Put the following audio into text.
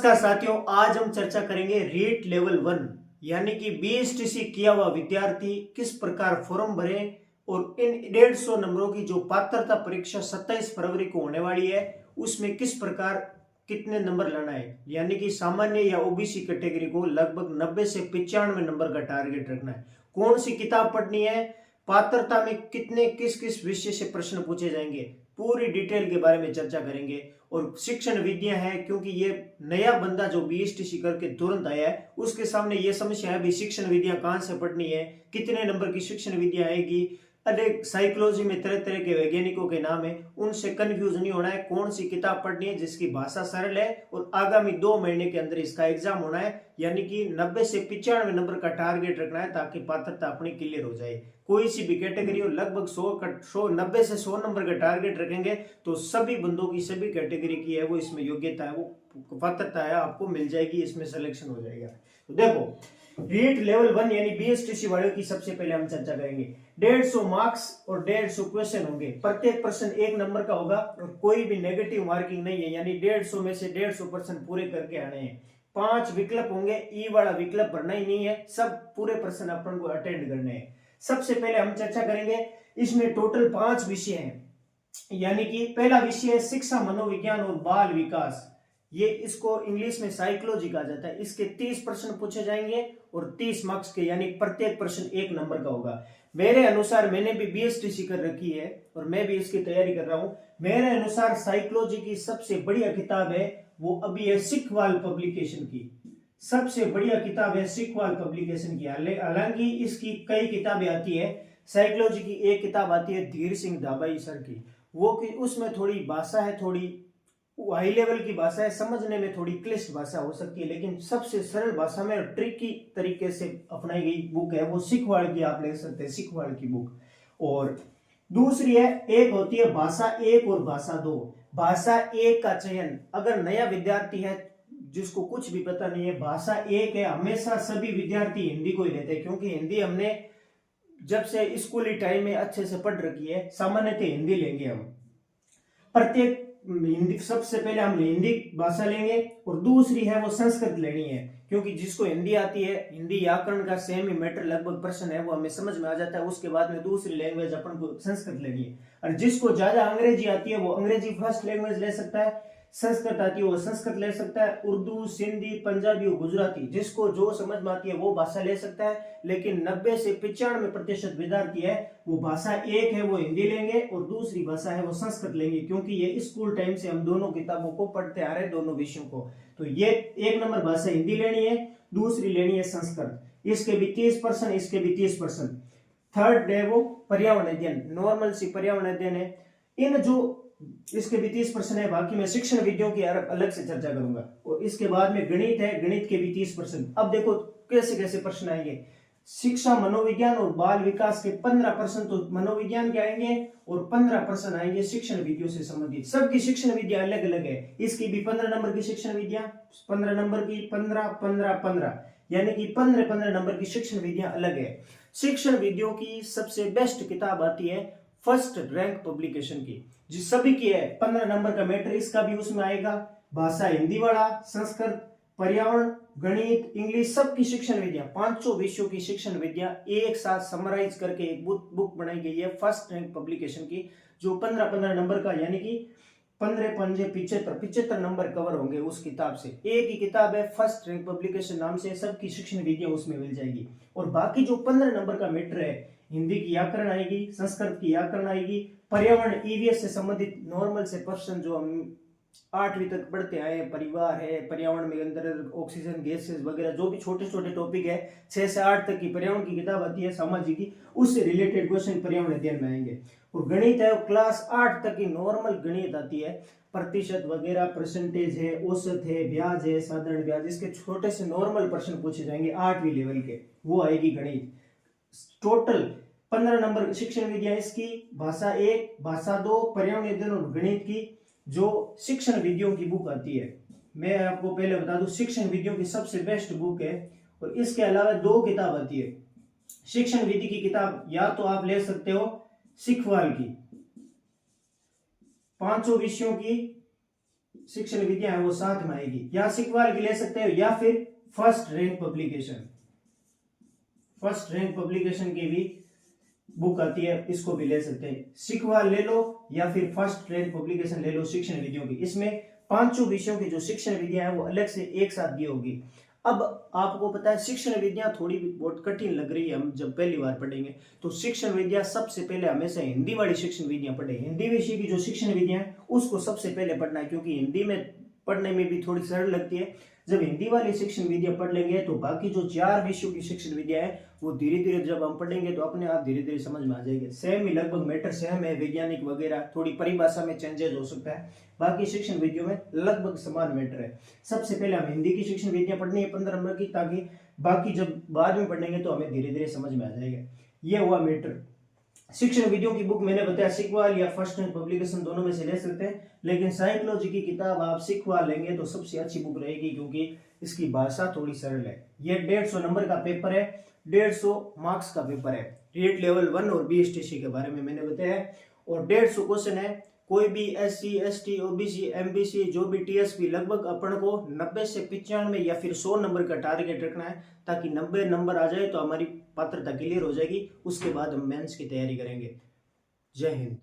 नमस्कार साथियों, आज हम चर्चा करेंगे रीट लेवल 1 यानी कि बीएसटीसी किया हुआ विद्यार्थी किस प्रकार फॉर्म भरे और इन 150 नंबरों की जो पात्रता परीक्षा 27 फरवरी को होने वाली है उसमें किस प्रकार कितने नंबर लाना है। यानी कि सामान्य या ओबीसी कैटेगरी को लगभग 90 से 95 नंबर का टारगेट रखना है। कौन सी किताब पढ़नी है, पात्रता में कितने किस किस विषय से प्रश्न पूछे जाएंगे, पूरी डिटेल के बारे में चर्चा करेंगे। और शिक्षण विद्या है क्योंकि ये नया बंदा जो बीएसटीसी करके तुरंत आया है उसके सामने ये समस्या है भी शिक्षण विद्या कहां से पढ़नी है, कितने नंबर की शिक्षण विद्या आएगी। अनेक साइकोलॉजी में तरह तरह के वैज्ञानिकों के नाम है, उनसे कंफ्यूज नहीं होना है। कौन सी किताब पढ़नी है जिसकी भाषा सरल है और आगामी 2 महीने के अंदर इसका एग्जाम होना है। यानी कि 90 से 95 नंबर का टारगेट रखना है ताकि पात्रता अपनी क्लियर हो जाए। कोई सी भी कैटेगरी हो लगभग 90 से 100 नंबर का टारगेट रखेंगे तो सभी बंदों की सभी कैटेगरी की है वो इसमें योग्यता है, वो पात्रता है आपको मिल जाएगी, इसमें सिलेक्शन हो जाएगा। तो देखो रीट लेवल 1 यानी बीएसटीसी वालों की सबसे पहले हम चर्चा करेंगे। 150 मार्क्स और 150 क्वेश्चन होंगे, प्रत्येक प्रश्न 1 नंबर का होगा और कोई भी नेगेटिव मार्किंग नहीं है। यानी 150 में से 150 प्रश्न पूरे करके आने हैं। 5 विकल्प होंगे, ई वाला विकल्प भरना ही नहीं है, सब पूरे प्रश्न अपन को अटेंड करने हैं। सबसे पहले हम चर्चा करेंगे, इसमें टोटल 5 विषय हैं। यानी कि पहला विषय है शिक्षा, मनोविज्ञान और बाल विकास। ये इसको इंग्लिश में साइकोलॉजी कहा जाता है। इसके 30 प्रश्न पूछे जाएंगे और 30 मार्क्स के, यानी प्रत्येक प्रश्न 1 नंबर का होगा। मेरे अनुसार, मैंने भी बीएसटीसी कर रखी है और मैं भी इसकी तैयारी कर रहा हूं, मेरे अनुसार साइकोलॉजी की सबसे बढ़िया किताब है वो अभी है सिखवाल पब्लिकेशन की। सबसे बढ़िया किताब है सिखवाल पब्लिकेशन की। हालांकि इसकी कई किताबें आती है, साइकोलॉजी की एक किताब आती है धीर सिंह धाबाई सर की, वो कि उसमें थोड़ी भाषा है, थोड़ी हाई लेवल की भाषा है, समझने में थोड़ी क्लिष्ट भाषा हो सकती है, लेकिन सबसे सरल भाषा में ट्रिकी तरीके से अपनाई गई बुक है वो सिखवाल की, आप ले सकते हैं सिखवाल की बुक। और दूसरी है, एक होती है भाषा 1 और भाषा 2। भाषा 1 का चयन अगर नया विद्यार्थी है जिसको कुछ भी पता नहीं है, भाषा 1 है, हमेशा सभी विद्यार्थी हिंदी को ही लेते हैं क्योंकि हिंदी हमने जब से स्कूली टाइम में अच्छे से पढ़ रखी है, सामान्यतः हिंदी लेंगे हम। प्रत्येक हिंदी सबसे पहले हम हिंदी भाषा लेंगे और दूसरी है वो संस्कृत लेनी है क्योंकि जिसको हिंदी आती है, हिंदी व्याकरण का सेम ही मैटर लगभग प्रश्न है वो हमें समझ में आ जाता है। उसके बाद में दूसरी लैंग्वेज अपन को संस्कृत लेनी है। और जिसको ज्यादा अंग्रेजी आती है वो अंग्रेजी फर्स्ट लैंग्वेज ले सकता है, संस्कृत आती है वो संस्कृत ले सकता है, उर्दू, सिंधी, पंजाबी और गुजराती, जिसको जो समझ में आती है वो भाषा ले सकता है। लेकिन 90 से 95% विद्यार्थी है वो भाषा 1 है वो हिंदी लेंगे और दूसरी भाषा है वो संस्कृत लेंगे क्योंकि ये स्कूल टाइम से हम दोनों किताबों को पढ़ते आ रहे हैं, दोनों विषयों को। तो ये 1 नंबर भाषा हिंदी लेनी है, दूसरी लेनी है संस्कृत। इसके भी 30%, इसके भी 30%। थर्ड है वो पर्यावरण अध्ययन, नॉर्मल सी पर्यावरण अध्ययन है। इन जो इसके भी 30% है, बाकी मैं शिक्षण विधियों की अलग से चर्चा करूंगा। और इसके बाद में गणित है, गणित के भी 30%। अब देखो कैसे कैसे प्रश्न आएंगे। शिक्षा, मनोविज्ञान और बाल विकास के 15% तो मनोविज्ञान के आएंगे और 15% आएंगे शिक्षण विधियों से संबंधित। सबकी शिक्षण विद्या अलग अलग है। इसकी भी 15 नंबर की शिक्षण विद्या, 15 नंबर की 15 15 15, यानी कि 15 नंबर की शिक्षण विद्या अलग है। शिक्षण विधियों की सबसे बेस्ट किताब आती है फर्स्ट रैंक पब्लिकेशन की, जिस सभी की है 15 नंबर का मैटर, इसका भी उसमें आएगा। भाषा हिंदी वाला, संस्कृत, पर्यावरण, गणित, इंग्लिश, सबकी शिक्षण विद्या, 500 विषयों की शिक्षण विद्या एक साथ समराइज करके एक बुक बनाई गई है फर्स्ट रैंक पब्लिकेशन की, जो 15 नंबर का, यानी कि 15 पंजे 75 नंबर कवर होंगे उस किताब से। एक ही किताब है फर्स्ट रैंक पब्लिकेशन नाम से, सबकी शिक्षण विद्या उसमें मिल जाएगी। और बाकी जो 15 नंबर का मैटर है, हिंदी की व्याकरण आएगी, संस्कृत की व्याकरण आएगी, पर्यावरण ईवीएस से संबंधित नॉर्मल से प्रश्न जो हम 8वीं तक पढ़ते आए, परिवार है, पर्यावरण में अंदर ऑक्सीजन गैसेस वगैरह जो भी छोटे छोटे टॉपिक है, 6 से 8 तक की पर्यावरण की किताब आती है सामाजिक की, उससे रिलेटेड क्वेश्चन पर्यावरण अध्ययन में आएंगे। और गणित है, क्लास 8 तक की नॉर्मल गणित आती है, प्रतिशत वगैरह, परसेंटेज है, औसत है, ब्याज है, साधारण ब्याज, इसके छोटे से नॉर्मल प्रश्न पूछे जाएंगे 8वीं लेवल के, वो आएगी गणित। टोटल 15 नंबर शिक्षण विद्या इसकी, भाषा 1, भाषा 2, पर्यावरण अध्ययन और गणित की जो शिक्षण विधियों की बुक आती है। मैं आपको पहले बता दूं शिक्षण विधियों की सबसे बेस्ट बुक है। और इसके अलावा 2 किताब आती है शिक्षण विधि की किताब, या तो आप ले सकते हो सिखवाल की 500 विषयों की शिक्षण विधियां हैं वो साथ में आएगी। या सिखवाल की ले सकते हो या फिर फर्स्ट रैंक पब्लिकेशन की भी बुक आती है, इसको भी ले सकते हैं। सिखवाल ले लो या फिर फर्स्ट रैंक पब्लिकेशन ले लो शिक्षण विधियों की। इसमें पांचों विषयों की जो शिक्षण विधियां हैं वो अलग से एक साथ दी होगी। अब आपको पता है शिक्षण विधियां थोड़ी बहुत कठिन लग रही है, हम जब पहली बार पढ़ेंगे तो शिक्षण विधियां सबसे पहले हमेशा हिंदी वाली शिक्षण विधियां पढ़े। हिंदी विषय की जो शिक्षण विधियां हैं उसको सबसे पहले पढ़ना है, क्योंकि हिंदी में पढ़ने में भी थोड़ी सरल लगती है। जब हिंदी वाली शिक्षण विधियां पढ़ लेंगे तो बाकी जो 4 विषयों की शिक्षण विधियां है वो धीरे धीरे जब हम पढ़ेंगे तो अपने आप धीरे धीरे समझ में आ जाएगी। सेम ही लगभग मैटर सेम है, वैज्ञानिक वगैरह थोड़ी परिभाषा में चेंजेस हो सकता है, बाकी शिक्षण विधियों में लगभग समान मैटर है। सबसे पहले हम हिंदी की शिक्षण विधियां पढ़नी है 15 नंबर की, ताकि बाकी जब बाद में पढ़ेंगे तो हमें धीरे धीरे समझ में आ जाएगा। ये हुआ मैटर। शिक्षण विधियों की बुक मैंने बताया सिखवाल या फर्स्ट रैंक पब्लिकेशन दोनों में से ले सकते हैं, लेकिन साइकोलॉजी की किताब आप सिखवाल लेंगे तो सबसे अच्छी बुक रहेगी, क्योंकि इसकी भाषा थोड़ी सरल है। ये 150 नंबर का पेपर है, 150 मार्क्स का पेपर है। रीट लेवल 1 और BSTC के बारे में मैंने बताया और 150 क्वेश्चन है। कोई भी SC ST OBC MBC जो भी TSP लगभग अपन को 90 से 95 या फिर 100 नंबर का टारगेट रखना है, ताकि 90 नंबर आ जाए तो हमारी पात्रता क्लियर हो जाएगी। उसके बाद हम मेंस की तैयारी करेंगे। जय हिंद।